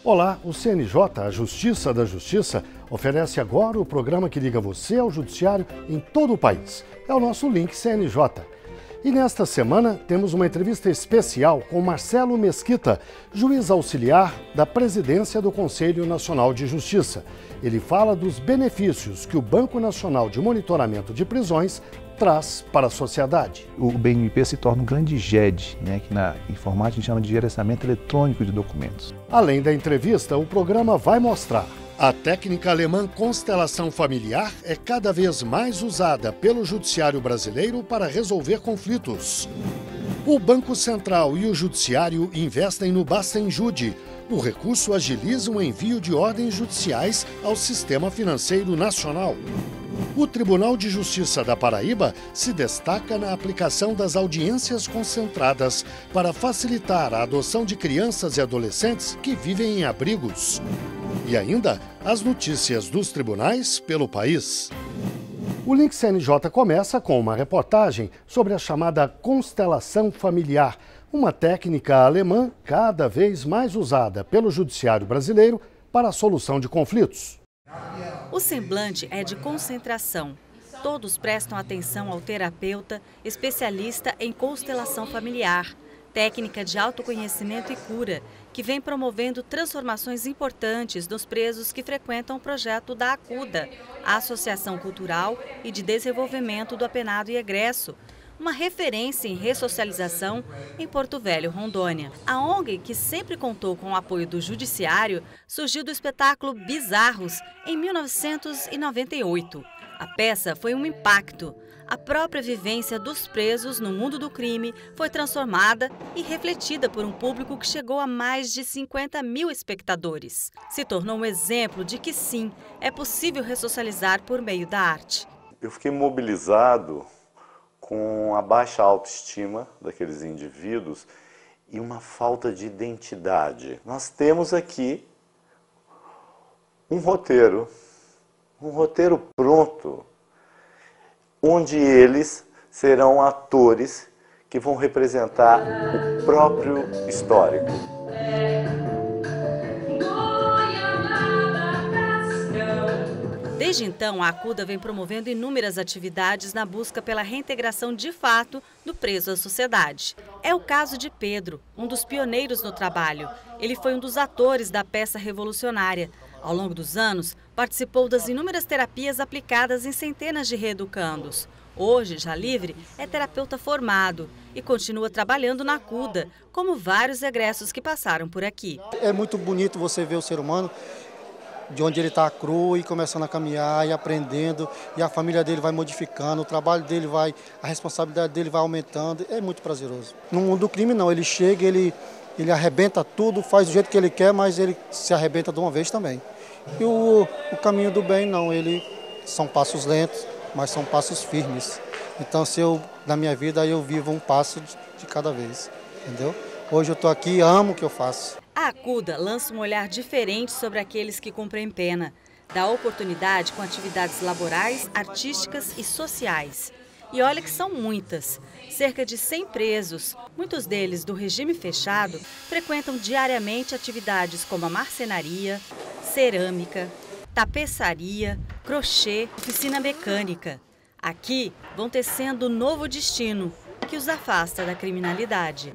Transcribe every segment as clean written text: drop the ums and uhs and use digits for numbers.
Olá, o CNJ, a Justiça da Justiça, oferece agora o programa que liga você ao judiciário em todo o país. É o nosso link CNJ. E nesta semana temos uma entrevista especial com Marcelo Mesquita, juiz auxiliar da presidência do Conselho Nacional de Justiça. Ele fala dos benefícios que o Banco Nacional de Monitoramento de Prisões traz para a sociedade. O BNP se torna um grande GED, que na informática a gente chama de gerenciamento eletrônico de documentos. Além da entrevista, o programa vai mostrar: a técnica alemã constelação familiar é cada vez mais usada pelo judiciário brasileiro para resolver conflitos. O Banco Central e o Judiciário investem no Bastenjude. O recurso agiliza o envio de ordens judiciais ao Sistema Financeiro Nacional. O Tribunal de Justiça da Paraíba se destaca na aplicação das audiências concentradas para facilitar a adoção de crianças e adolescentes que vivem em abrigos. E ainda as notícias dos tribunais pelo país. O Link CNJ começa com uma reportagem sobre a chamada constelação familiar, uma técnica alemã cada vez mais usada pelo judiciário brasileiro para a solução de conflitos. O semblante é de concentração. Todos prestam atenção ao terapeuta, especialista em constelação familiar, técnica de autoconhecimento e cura, que vem promovendo transformações importantes nos presos que frequentam o projeto da ACUDA, a Associação Cultural e de Desenvolvimento do Apenado e Egresso, uma referência em ressocialização em Porto Velho, Rondônia. A ONG, que sempre contou com o apoio do Judiciário, surgiu do espetáculo Bizarros, em 1998. A peça foi um impacto. A própria vivência dos presos no mundo do crime foi transformada e refletida por um público que chegou a mais de 50 mil espectadores. Se tornou um exemplo de que sim, é possível ressocializar por meio da arte. Eu fiquei mobilizado com a baixa autoestima daqueles indivíduos e uma falta de identidade. Nós temos aqui um roteiro pronto, onde eles serão atores que vão representar o próprio histórico. Desde então, a ACUDA vem promovendo inúmeras atividades na busca pela reintegração de fato do preso à sociedade. É o caso de Pedro, um dos pioneiros no trabalho. Ele foi um dos atores da peça revolucionária. Ao longo dos anos, participou das inúmeras terapias aplicadas em centenas de reeducandos. Hoje, já livre, é terapeuta formado e continua trabalhando na ACUDA, como vários egressos que passaram por aqui. É muito bonito você ver o ser humano de onde ele está cru e começando a caminhar e aprendendo, e a família dele vai modificando, o trabalho dele a responsabilidade dele vai aumentando, é muito prazeroso. No mundo do crime não, ele chega, ele arrebenta tudo, faz do jeito que ele quer, mas ele se arrebenta de uma vez também. E o caminho do bem não, são passos lentos, mas são passos firmes. Então na minha vida eu vivo um passo de cada vez, entendeu? Hoje eu estou aqui e amo o que eu faço. A ACUDA lança um olhar diferente sobre aqueles que cumprem pena. Dá oportunidade com atividades laborais, artísticas e sociais. E olha que são muitas. Cerca de 100 presos, muitos deles do regime fechado, frequentam diariamente atividades como a marcenaria, cerâmica, tapeçaria, crochê, oficina mecânica. Aqui vão tecendo um novo destino que os afasta da criminalidade.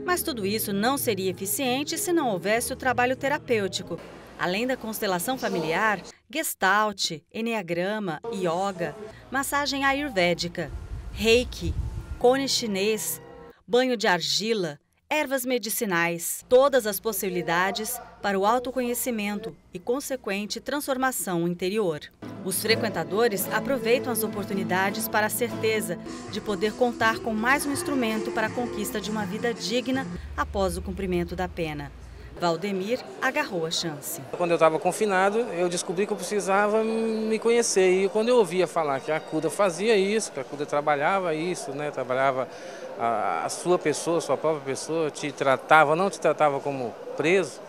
Mas tudo isso não seria eficiente se não houvesse o trabalho terapêutico. Além da constelação familiar, gestalt, enneagrama, yoga, massagem ayurvédica, reiki, cone chinês, banho de argila, ervas medicinais, todas as possibilidades para o autoconhecimento e consequente transformação interior. Os frequentadores aproveitam as oportunidades para a certeza de poder contar com mais um instrumento para a conquista de uma vida digna após o cumprimento da pena. Valdemir agarrou a chance. Quando eu estava confinado, eu descobri que eu precisava me conhecer. E quando eu ouvia falar que a ACUDA fazia isso, que a ACUDA trabalhava isso, trabalhava a sua pessoa, a sua própria pessoa, não te tratava como preso,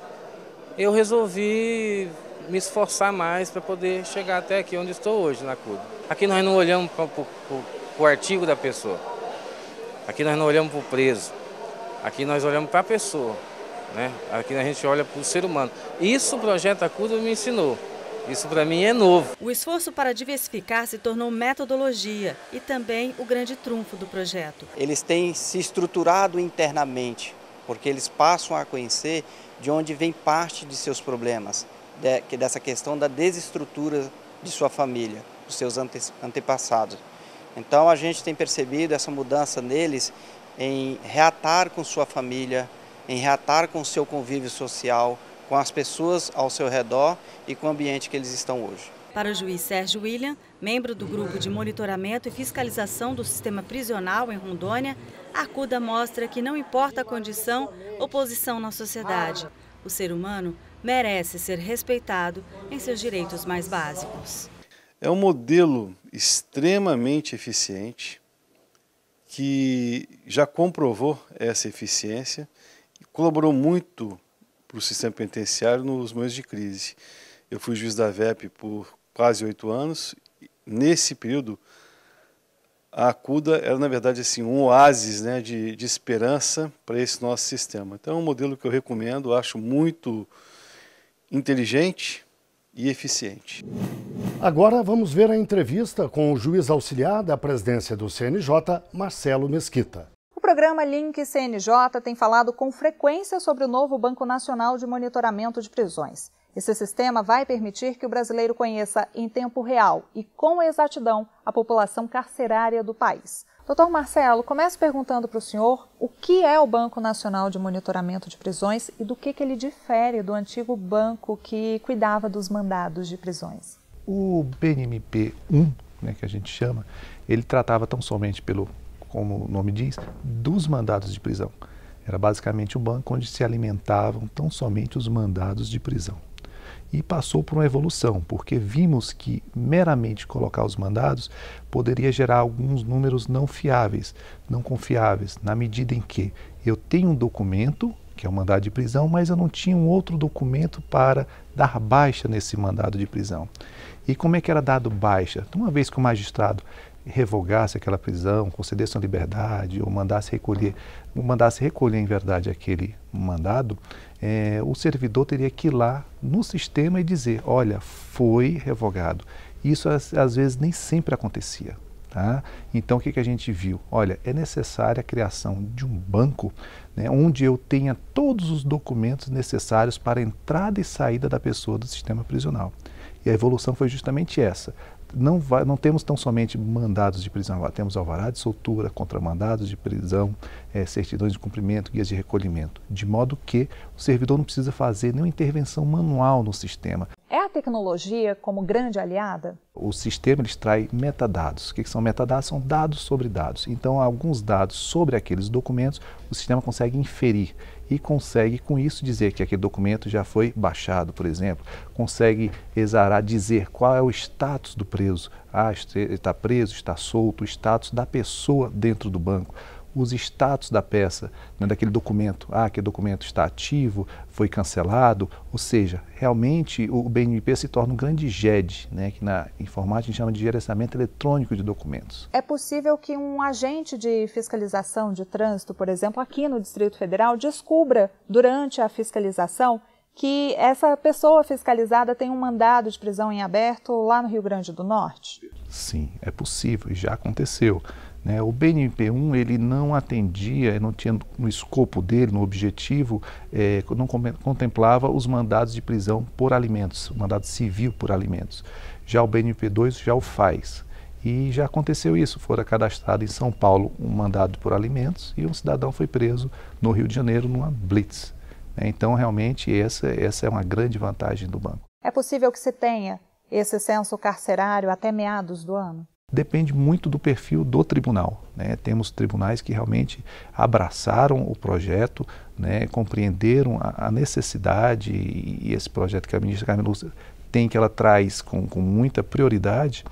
eu resolvi me esforçar mais para poder chegar até aqui onde estou hoje na ACUDA. Aqui nós não olhamos para o artigo da pessoa, aqui nós não olhamos para o preso, aqui nós olhamos para a pessoa. né? Aqui a gente olha para o ser humano. Isso o projeto Acuda me ensinou. Isso para mim é novo. O esforço para diversificar se tornou metodologia e também o grande trunfo do projeto. Eles têm se estruturado internamente, porque eles passam a conhecer de onde vem parte de seus problemas, dessa questão da desestrutura de sua família, dos seus antepassados. Então a gente tem percebido essa mudança neles em reatar com sua família, em reatar com o seu convívio social, com as pessoas ao seu redor e com o ambiente que eles estão hoje. Para o juiz Sérgio William, membro do Grupo de Monitoramento e Fiscalização do Sistema Prisional em Rondônia, a Acuda mostra que não importa a condição ou posição na sociedade, o ser humano merece ser respeitado em seus direitos mais básicos. É um modelo extremamente eficiente que já comprovou essa eficiência e colaborou muito para o sistema penitenciário nos momentos de crise. Eu fui juiz da VEP por quase 8 anos. Nesse período, a Acuda era, na verdade, assim, um oásis, né, de esperança para esse nosso sistema. Então, é um modelo que eu recomendo, acho muito inteligente e eficiente. Agora vamos ver a entrevista com o juiz auxiliar da presidência do CNJ, Marcelo Mesquita. O programa Link CNJ tem falado com frequência sobre o novo Banco Nacional de Monitoramento de Prisões. Esse sistema vai permitir que o brasileiro conheça em tempo real e com exatidão a população carcerária do país. Doutor Marcelo, começo perguntando para o senhor o que é o Banco Nacional de Monitoramento de Prisões e do que ele difere do antigo banco que cuidava dos mandados de prisões. O BNMP-1, né, que a gente chama, ele tratava tão somente como o nome diz, dos mandados de prisão. Era basicamente um banco onde se alimentavam tão somente os mandados de prisão. E passou por uma evolução, porque vimos que meramente colocar os mandados poderia gerar alguns números não fiáveis, não confiáveis, na medida em que eu tenho um documento, que é o mandado de prisão, mas eu não tinha um outro documento para dar baixa nesse mandado de prisão. E como é que era dado baixa? Então, uma vez que o magistrado revogasse aquela prisão, concedesse uma liberdade ou mandasse recolher em verdade aquele mandado, o servidor teria que ir lá no sistema e dizer, olha, foi revogado. Isso às vezes nem sempre acontecia. Tá? Então o que a gente viu? Olha, é necessária a criação de um banco, né, onde eu tenha todos os documentos necessários para a entrada e saída da pessoa do sistema prisional. E a evolução foi justamente essa. Não temos tão somente mandados de prisão, agora temos alvará de soltura, contramandados de prisão, certidões de cumprimento, guias de recolhimento, de modo que o servidor não precisa fazer nenhuma intervenção manual no sistema. É a tecnologia como grande aliada? O sistema extrai metadados. O que são metadados? São dados sobre dados. Então, alguns dados sobre aqueles documentos, o sistema consegue inferir e consegue, com isso, dizer que aquele documento já foi baixado, por exemplo. Consegue exarar, dizer qual é o status do preso. Ele está preso, está solto, o status da pessoa dentro do banco. Os status da peça, né, daquele documento, aquele documento está ativo, foi cancelado, ou seja, realmente o BNMP se torna um grande GED, né, que na informática a gente chama de gerenciamento eletrônico de documentos. É possível que um agente de fiscalização de trânsito, por exemplo, aqui no Distrito Federal, descubra durante a fiscalização que essa pessoa fiscalizada tem um mandado de prisão em aberto lá no Rio Grande do Norte? Sim, é possível e já aconteceu. O BNMP-1 ele não atendia, não tinha no escopo dele, no objetivo, não contemplava os mandados de prisão por alimentos, o mandado civil por alimentos. Já o BNMP-2 já o faz. E já aconteceu isso, fora cadastrado em São Paulo um mandado por alimentos e um cidadão foi preso no Rio de Janeiro numa blitz. Então, realmente, essa é uma grande vantagem do banco. É possível que se tenha esse censo carcerário até meados do ano? Depende muito do perfil do tribunal, né? Temos tribunais que realmente abraçaram o projeto, né? Compreenderam a necessidade e esse projeto que a ministra Carmen Lúcia tem, que ela traz com muita prioridade,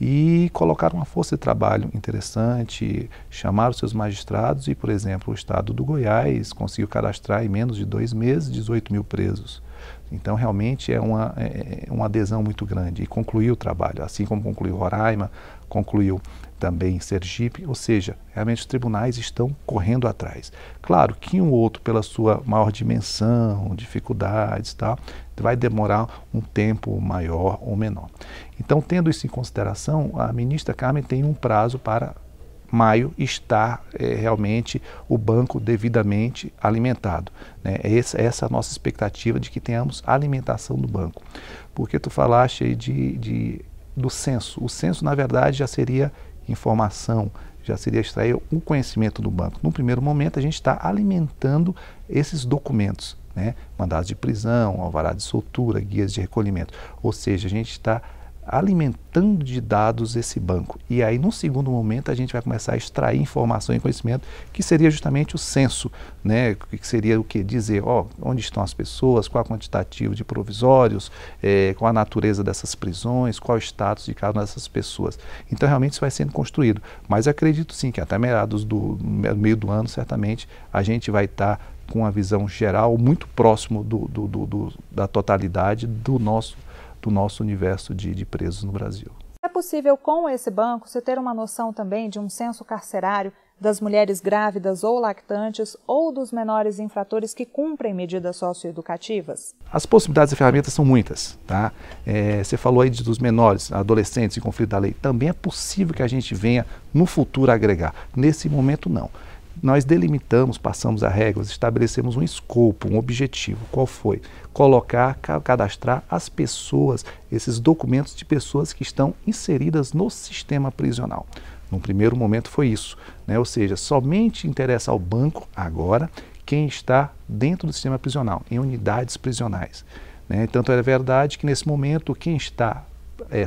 e colocaram uma força de trabalho interessante, chamaram seus magistrados e, por exemplo, o estado do Goiás conseguiu cadastrar em menos de 2 meses 18 mil presos. Então, realmente é uma adesão muito grande e concluiu o trabalho, assim como concluiu Roraima, concluiu também em Sergipe, ou seja, realmente os tribunais estão correndo atrás. Claro que um outro, pela sua maior dimensão, dificuldades e tal, vai demorar um tempo maior ou menor. Então, tendo isso em consideração, a ministra Carmen tem um prazo para maio estar realmente o banco devidamente alimentado, né? Essa é a nossa expectativa de que tenhamos alimentação do banco. Porque tu falaste aí do censo. O censo, na verdade, já seria informação, já seria extrair o conhecimento do banco. No primeiro momento, a gente está alimentando esses documentos, né? Mandados de prisão, alvará de soltura, guias de recolhimento. Ou seja, a gente está alimentando de dados esse banco. E aí, no segundo momento, a gente vai começar a extrair informação e conhecimento, que seria justamente o censo, né? Que seria o que? Dizer, onde estão as pessoas, qual é o quantitativo de provisórios, qual a natureza dessas prisões, qual o status de cada uma dessas pessoas. Então, realmente, isso vai sendo construído. Mas acredito sim que até meados do meio do ano, certamente, a gente vai estar com uma visão geral muito próximo da totalidade do nosso universo de presos no Brasil. É possível, com esse banco, você ter uma noção também de um censo carcerário das mulheres grávidas ou lactantes ou dos menores infratores que cumprem medidas socioeducativas? As possibilidades e ferramentas são muitas, tá? Você falou aí dos menores, adolescentes em conflito da lei. Também é possível que a gente venha no futuro agregar. Nesse momento, não. Nós delimitamos, passamos a regras, estabelecemos um escopo, um objetivo. Qual foi? Colocar, cadastrar as pessoas, esses documentos de pessoas que estão inseridas no sistema prisional. No primeiro momento foi isso, né? Ou seja, somente interessa ao banco agora quem está dentro do sistema prisional, em unidades prisionais, né? Tanto é verdade que nesse momento quem está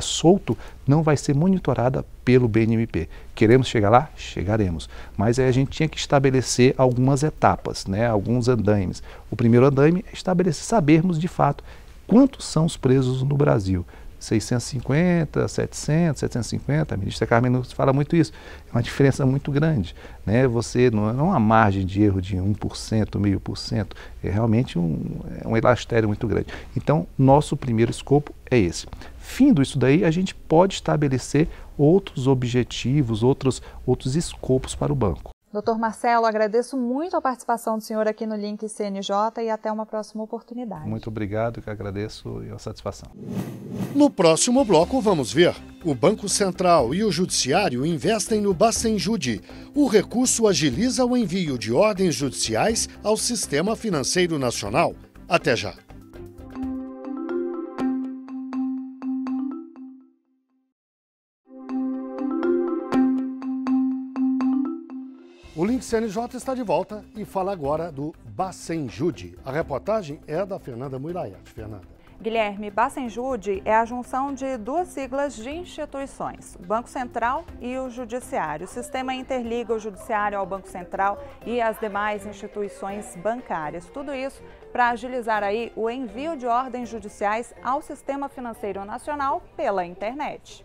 solto não vai ser monitorada pelo BNMP. Queremos chegar lá? Chegaremos. Mas aí a gente tinha que estabelecer algumas etapas, né? Alguns andaimes. O primeiro andaime é estabelecer, sabermos de fato quantos são os presos no Brasil. 650, 700, 750, a ministra Carmen nos fala muito isso. É uma diferença muito grande, né? Você não é uma margem de erro de 1%, 0,5%, é realmente um elastério muito grande. Então, nosso primeiro escopo é esse. Findo isso daí, a gente pode estabelecer outros objetivos, outros escopos para o banco. Dr. Marcelo, agradeço muito a participação do senhor aqui no Link CNJ e até uma próxima oportunidade. Muito obrigado, que agradeço e a satisfação. No próximo bloco vamos ver: o Banco Central e o Judiciário investem no Bacenjude. O recurso agiliza o envio de ordens judiciais ao Sistema Financeiro Nacional. Até já. O Link CNJ está de volta e fala agora do Bacenjude. A reportagem é da Fernanda Muirayat. Fernanda. Guilherme, Bacenjude é a junção de duas siglas de instituições, o Banco Central e o Judiciário. O sistema interliga o Judiciário ao Banco Central e as demais instituições bancárias. Tudo isso para agilizar aí o envio de ordens judiciais ao Sistema Financeiro Nacional pela internet.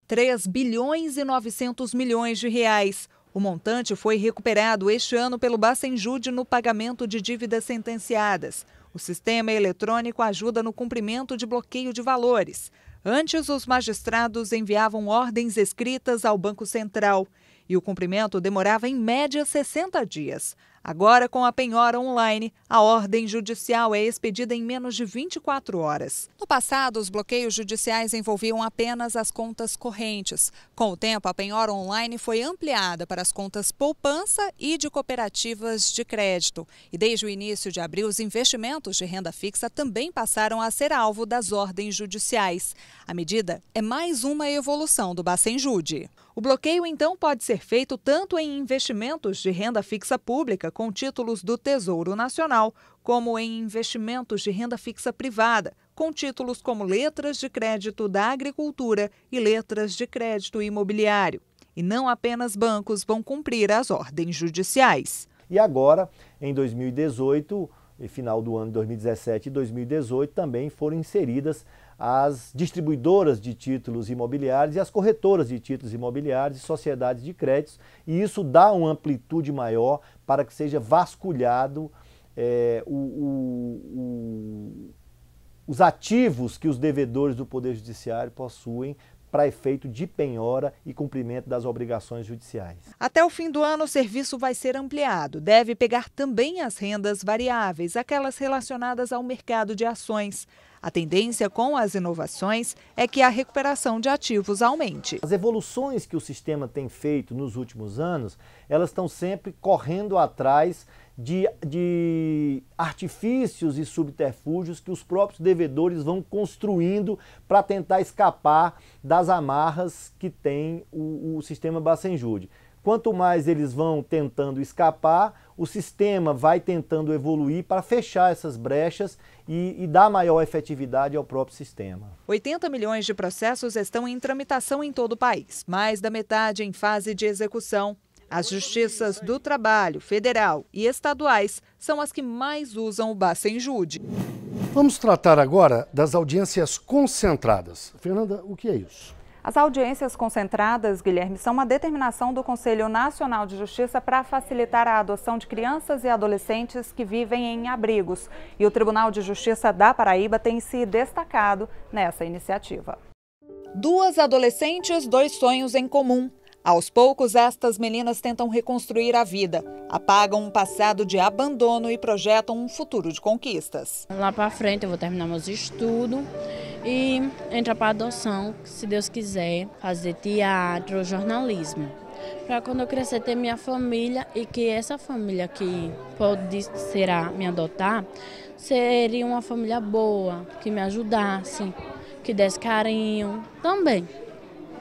3 bilhões e 900 milhões de reais. O montante foi recuperado este ano pelo Bacenjude no pagamento de dívidas sentenciadas. O sistema eletrônico ajuda no cumprimento de bloqueio de valores. Antes, os magistrados enviavam ordens escritas ao Banco Central e o cumprimento demorava em média 60 dias. Agora, com a penhora online, a ordem judicial é expedida em menos de 24 horas. No passado, os bloqueios judiciais envolviam apenas as contas correntes. Com o tempo, a penhora online foi ampliada para as contas poupança e de cooperativas de crédito. E desde o início de abril, os investimentos de renda fixa também passaram a ser alvo das ordens judiciais. A medida é mais uma evolução do Bacenjude. O bloqueio, então, pode ser feito tanto em investimentos de renda fixa pública com títulos do Tesouro Nacional, como em investimentos de renda fixa privada, com títulos como letras de crédito da agricultura e letras de crédito imobiliário. E não apenas bancos vão cumprir as ordens judiciais. E agora, em 2018, final do ano de 2017 e 2018, também foram inseridas as distribuidoras de títulos imobiliários e as corretoras de títulos imobiliários e sociedades de créditos, e isso dá uma amplitude maior para que seja vasculhado os ativos que os devedores do Poder Judiciário possuem para efeito de penhora e cumprimento das obrigações judiciais. Até o fim do ano, o serviço vai ser ampliado. Deve pegar também as rendas variáveis, aquelas relacionadas ao mercado de ações. A tendência com as inovações é que a recuperação de ativos aumente. As evoluções que o sistema tem feito nos últimos anos, elas estão sempre correndo atrás de artifícios e subterfúgios que os próprios devedores vão construindo para tentar escapar das amarras que tem o sistema Bacenjude. Quanto mais eles vão tentando escapar, o sistema vai tentando evoluir para fechar essas brechas e dar maior efetividade ao próprio sistema. 80 milhões de processos estão em tramitação em todo o país, mais da metade em fase de execução. As justiças do trabalho, federal e estaduais são as que mais usam o Bacenjude. Vamos tratar agora das audiências concentradas. Fernanda, o que é isso? As audiências concentradas, Guilherme, são uma determinação do Conselho Nacional de Justiça para facilitar a adoção de crianças e adolescentes que vivem em abrigos. E o Tribunal de Justiça da Paraíba tem se destacado nessa iniciativa. 2 adolescentes, 2 sonhos em comum. Aos poucos, estas meninas tentam reconstruir a vida, apagam um passado de abandono e projetam um futuro de conquistas. Lá para frente eu vou terminar meus estudos e entrar para adoção, se Deus quiser, fazer teatro, jornalismo. Para quando eu crescer ter minha família e que essa família que será me adotar, seria uma família boa, que me ajudasse, que desse carinho também.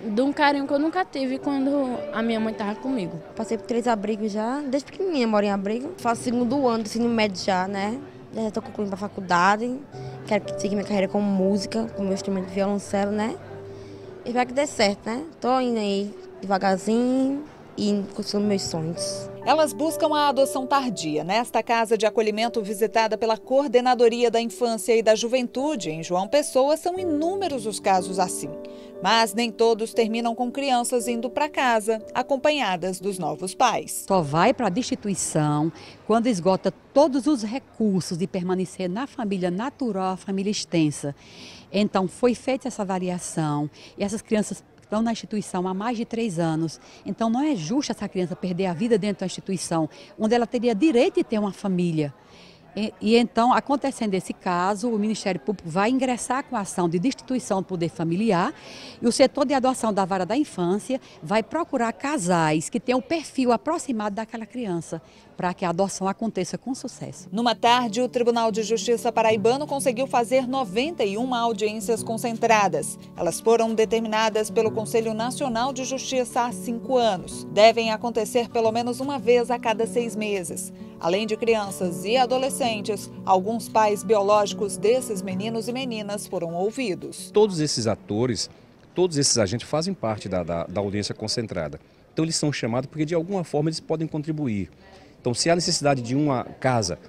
De um carinho que eu nunca tive quando a minha mãe estava comigo. Passei por 3 abrigos já, desde pequenininha moro em abrigo. Faço 2º ano do ensino médio já, né? Já estou concluindo a faculdade, quero seguir minha carreira como música, com meu instrumento de violoncelo, né? E espero que dê certo, né? Estou indo aí devagarzinho e construindo meus sonhos. Elas buscam a adoção tardia. Nesta casa de acolhimento visitada pela Coordenadoria da Infância e da Juventude, em João Pessoa, são inúmeros os casos assim. Mas nem todos terminam com crianças indo para casa, acompanhadas dos novos pais. Só vai para a destituição quando esgota todos os recursos de permanecer na família natural, a família extensa. Então foi feita essa variação e essas crianças estão na instituição há mais de 3 anos. Então não é justo essa criança perder a vida dentro da instituição, onde ela teria direito de ter uma família. E então, acontecendo esse caso, o Ministério Público vai ingressar com a ação de destituição do poder familiar e o setor de adoção da Vara da Infância vai procurar casais que tenham o perfil aproximado daquela criança, para que a adoção aconteça com sucesso. Numa tarde, o Tribunal de Justiça paraibano conseguiu fazer 91 audiências concentradas. Elas foram determinadas pelo Conselho Nacional de Justiça há 5 anos. Devem acontecer pelo menos uma vez a cada 6 meses. Além de crianças e adolescentes, alguns pais biológicos desses meninos e meninas foram ouvidos. Todos esses atores, todos esses agentes fazem parte da audiência concentrada. Então eles são chamados porque de alguma forma eles podem contribuir. Então se há necessidade de uma casa,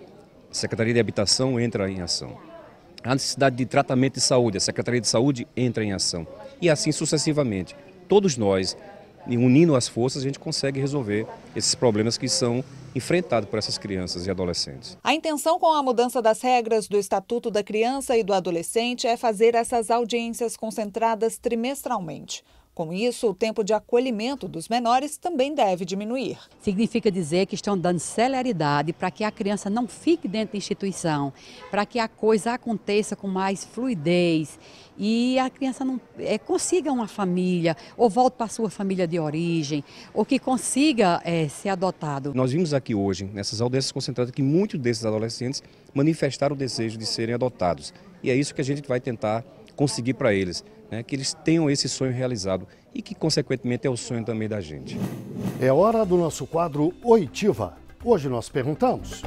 a Secretaria de Habitação entra em ação. Há necessidade de tratamento de saúde, a Secretaria de Saúde entra em ação. E assim sucessivamente. Todos nós, unindo as forças, a gente consegue resolver esses problemas que são enfrentados por essas crianças e adolescentes. A intenção com a mudança das regras do Estatuto da Criança e do Adolescente é fazer essas audiências concentradas trimestralmente. Com isso, o tempo de acolhimento dos menores também deve diminuir. Significa dizer que estão dando celeridade para que a criança não fique dentro da instituição, para que a coisa aconteça com mais fluidez e a criança não consiga uma família, ou volte para a sua família de origem, ou que consiga ser adotado. Nós vimos aqui hoje, nessas audiências concentradas, que muitos desses adolescentes manifestaram o desejo de serem adotados. E é isso que a gente vai tentar conseguir para eles. Que eles tenham esse sonho realizado e que, consequentemente, é o sonho também da gente. É hora do nosso quadro Oitiva. Hoje nós perguntamos: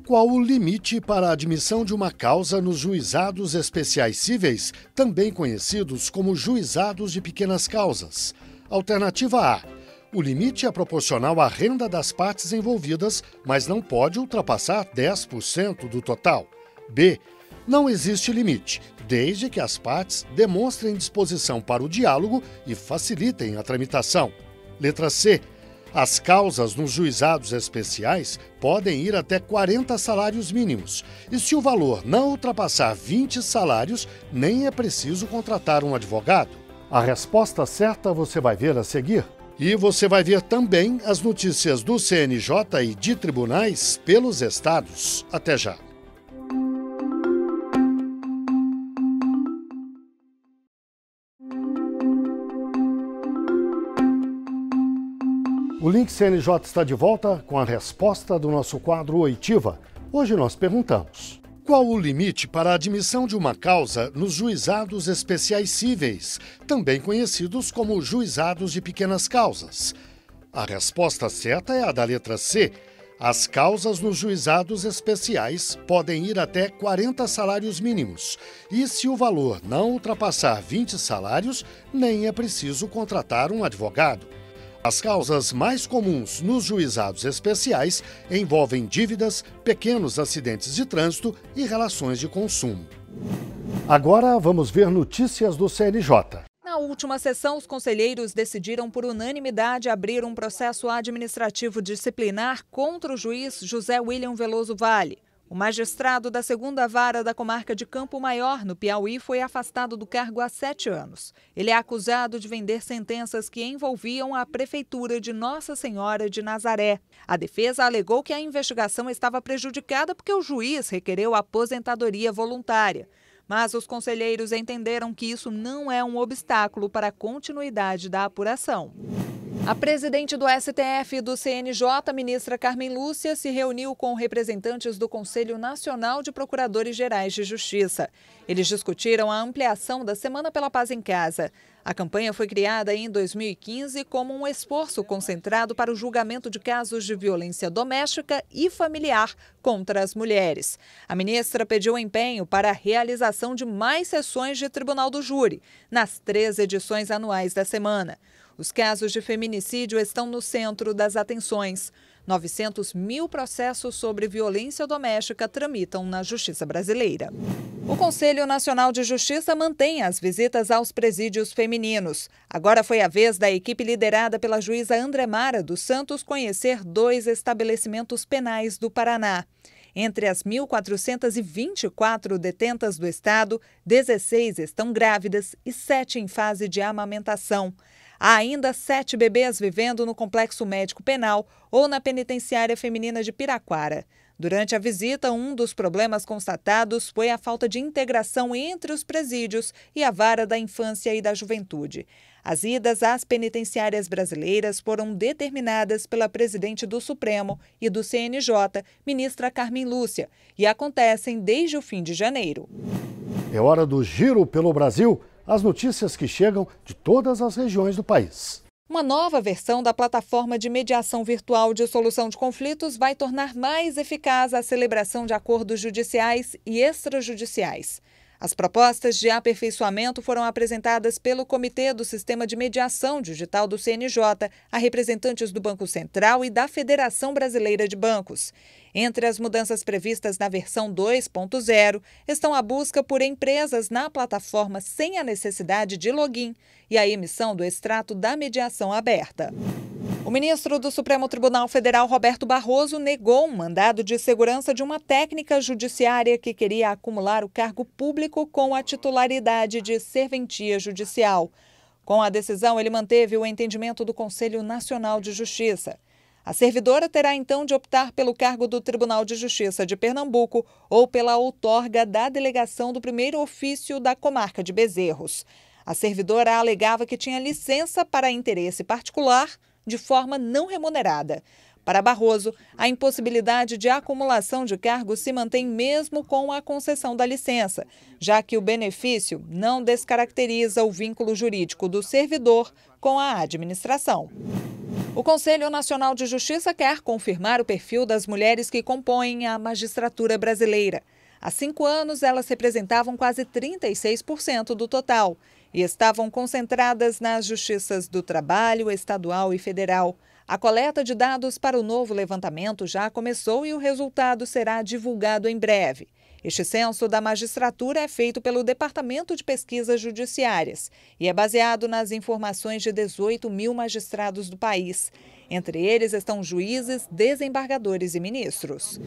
qual o limite para a admissão de uma causa nos juizados especiais cíveis, também conhecidos como juizados de pequenas causas? Alternativa A: o limite é proporcional à renda das partes envolvidas, mas não pode ultrapassar 10% do total. B: não existe limite, desde que as partes demonstrem disposição para o diálogo e facilitem a tramitação. Letra C: As causas nos juizados especiais podem ir até 40 salários mínimos. E se o valor não ultrapassar 20 salários, nem é preciso contratar um advogado. A resposta certa você vai ver a seguir. E você vai ver também as notícias do CNJ e de tribunais pelos estados. Até já. O Link CNJ está de volta com a resposta do nosso quadro Oitiva. Hoje nós perguntamos: qual o limite para a admissão de uma causa nos juizados especiais cíveis, também conhecidos como juizados de pequenas causas? A resposta certa é a da letra C. As causas nos juizados especiais podem ir até 40 salários mínimos. E se o valor não ultrapassar 20 salários, nem é preciso contratar um advogado. As causas mais comuns nos juizados especiais envolvem dívidas, pequenos acidentes de trânsito e relações de consumo. Agora vamos ver notícias do CNJ. Na última sessão, os conselheiros decidiram por unanimidade abrir um processo administrativo disciplinar contra o juiz José William Veloso Vale. O magistrado da 2ª Vara da Comarca de Campo Maior, no Piauí, foi afastado do cargo há 7 anos. Ele é acusado de vender sentenças que envolviam a Prefeitura de Nossa Senhora de Nazaré. A defesa alegou que a investigação estava prejudicada porque o juiz requereu aposentadoria voluntária. Mas os conselheiros entenderam que isso não é um obstáculo para a continuidade da apuração. A presidente do STF e do CNJ, ministra Carmen Lúcia, se reuniu com representantes do Conselho Nacional de Procuradores-Gerais de Justiça. Eles discutiram a ampliação da Semana pela Paz em Casa. A campanha foi criada em 2015 como um esforço concentrado para o julgamento de casos de violência doméstica e familiar contra as mulheres. A ministra pediu empenho para a realização de mais sessões de Tribunal do Júri, nas 3 edições anuais da semana. Os casos de feminicídio estão no centro das atenções. 900 mil processos sobre violência doméstica tramitam na Justiça brasileira. O Conselho Nacional de Justiça mantém as visitas aos presídios femininos. Agora foi a vez da equipe liderada pela juíza Andremara dos Santos conhecer 2 estabelecimentos penais do Paraná. Entre as 1.424 detentas do estado, 16 estão grávidas e 7 em fase de amamentação. Há ainda 7 bebês vivendo no Complexo Médico Penal ou na Penitenciária Feminina de Piraquara. Durante a visita, um dos problemas constatados foi a falta de integração entre os presídios e a Vara da Infância e da Juventude. As idas às penitenciárias brasileiras foram determinadas pela presidente do Supremo e do CNJ, ministra Carmen Lúcia, e acontecem desde o fim de janeiro. É hora do Giro pelo Brasil. As notícias que chegam de todas as regiões do país. Uma nova versão da plataforma de mediação virtual de solução de conflitos vai tornar mais eficaz a celebração de acordos judiciais e extrajudiciais. As propostas de aperfeiçoamento foram apresentadas pelo Comitê do Sistema de Mediação Digital do CNJ a representantes do Banco Central e da Federação Brasileira de Bancos. Entre as mudanças previstas na versão 2.0 estão a busca por empresas na plataforma sem a necessidade de login e a emissão do extrato da mediação aberta. O ministro do Supremo Tribunal Federal, Roberto Barroso, negou um mandado de segurança de uma técnica judiciária que queria acumular o cargo público com a titularidade de serventia judicial. Com a decisão, ele manteve o entendimento do Conselho Nacional de Justiça. A servidora terá então de optar pelo cargo do Tribunal de Justiça de Pernambuco ou pela outorga da delegação do primeiro ofício da comarca de Bezerros. A servidora alegava que tinha licença para interesse particular de forma não remunerada. Para Barroso, a impossibilidade de acumulação de cargos se mantém mesmo com a concessão da licença, já que o benefício não descaracteriza o vínculo jurídico do servidor com a administração. O Conselho Nacional de Justiça quer confirmar o perfil das mulheres que compõem a magistratura brasileira. Há 5 anos, elas representavam quase 36% do total e estavam concentradas nas justiças do trabalho, estadual e federal. A coleta de dados para o novo levantamento já começou e o resultado será divulgado em breve. Este censo da magistratura é feito pelo Departamento de Pesquisas Judiciárias e é baseado nas informações de 18 mil magistrados do país. Entre eles estão juízes, desembargadores e ministros.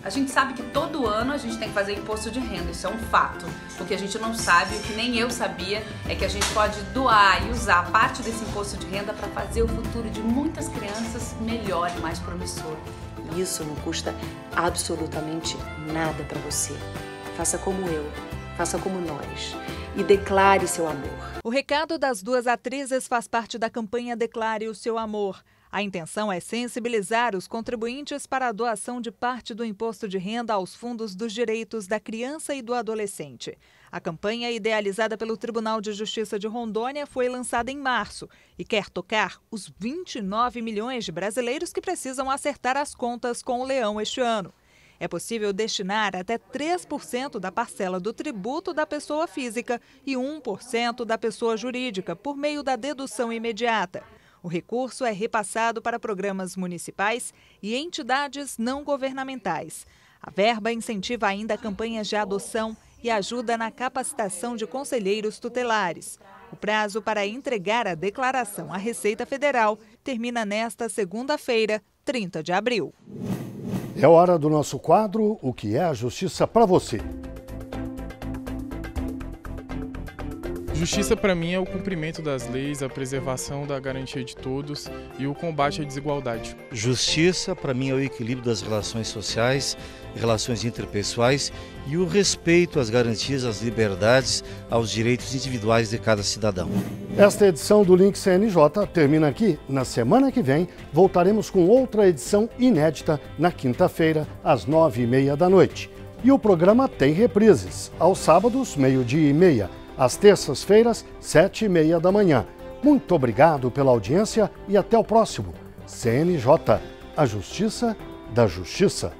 A gente sabe que todo ano a gente tem que fazer imposto de renda, isso é um fato. O que a gente não sabe, o que nem eu sabia, é que a gente pode doar e usar parte desse imposto de renda para fazer o futuro de muitas crianças melhor e mais promissor. Isso não custa absolutamente nada para você. Faça como eu, faça como nós e declare seu amor. O recado das duas atrizes faz parte da campanha Declare o Seu Amor. A intenção é sensibilizar os contribuintes para a doação de parte do imposto de renda aos fundos dos direitos da criança e do adolescente. A campanha, idealizada pelo Tribunal de Justiça de Rondônia, foi lançada em março e quer tocar os 29 milhões de brasileiros que precisam acertar as contas com o leão este ano. É possível destinar até 3% da parcela do tributo da pessoa física e 1% da pessoa jurídica, por meio da dedução imediata. O recurso é repassado para programas municipais e entidades não governamentais. A verba incentiva ainda campanhas de adoção e ajuda na capacitação de conselheiros tutelares. O prazo para entregar a declaração à Receita Federal termina nesta segunda-feira, 30 de abril. É hora do nosso quadro O que é a Justiça para você. Justiça para mim é o cumprimento das leis, a preservação da garantia de todos e o combate à desigualdade. Justiça para mim é o equilíbrio das relações sociais, relações interpessoais e o respeito às garantias, às liberdades, aos direitos individuais de cada cidadão. Esta edição do Link CNJ termina aqui. Na semana que vem, voltaremos com outra edição inédita na quinta-feira, às 9h30 da noite. E o programa tem reprises, aos sábados, 12h30. Às terças-feiras, 7h30 da manhã. Muito obrigado pela audiência e até o próximo. CNJ, a Justiça da Justiça.